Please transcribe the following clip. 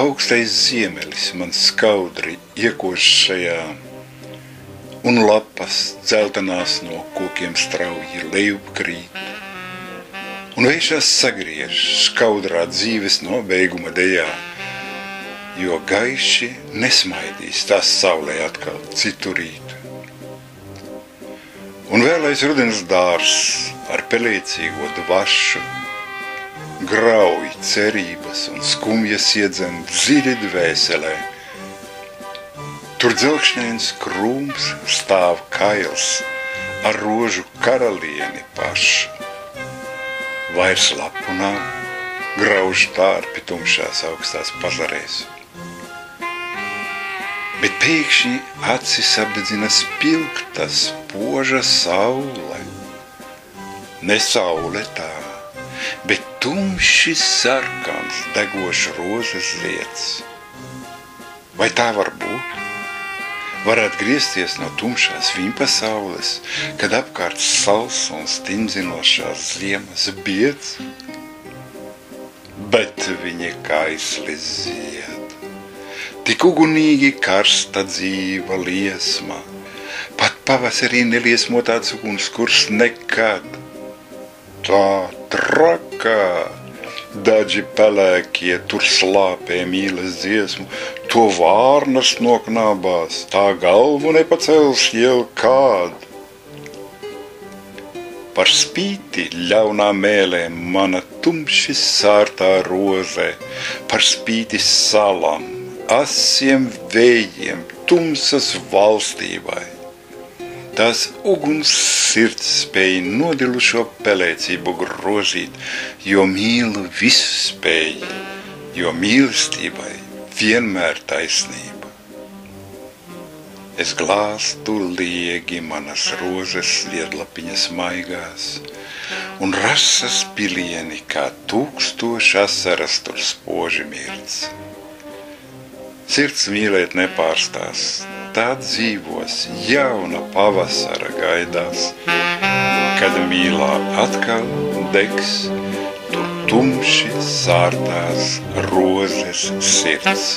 augstais ziemelis man skaudri iekož šajā, un lapas dzeltenās no kokiem strauji lejupkrīt, un vējšās sagriež skaudrā dzīves nobeiguma dejā, jo gaiši nesmaidīs tās saulē atkal citu rītu. Un vēlais rudens dārs ar pelēcīgo dvašu grauj cerības un skumjas iedzen dziļi dvēselē. Tur dzelkšņains krūms stāv kails ar rožu karalieni pašu. Vairs lapu nav, grauž tārpi tumšās augstās pazarēs. Bet pēkšņi acis apdedzina spilgta spoža saule. Ne saule tā, bet tumši sarkans degošs rozes zieds. Vai tā var būt? Var atgriezties no tumšās viņpasaules, kad apkārt sals un stimzinošās ziemas biedz? Bet viņi kaisli zied. Tik ugunīgi karsta dzīva liesma, pat pavasarī neliesmotāts ugunskurs nekad. Tā trakā, daži pelēkie tur slāpē mīles dziesmu, to vārnas noknābās, tā galvu nepacels jau kādu. Par spīti ļaunā mēlēm mana tumši sārtā roze, par spīti salām, asiem vējiem, tumsas valstībai. Tās uguns sirds spēja nodilušo pelēcību grozīt, jo mīlu visu spēja, jo mīlestībai vienmēr taisnība. Es glāstu liegi manas rozes viedlapiņas maigās, un rasas pilieni kā tūkstoši asaras tur spoži mirdz. Sirds mīlēt nepārstās, tā dzīvos jauna pavasara gaidās, kad mīlā atkal degs tur tumši sārtās rozes sirds.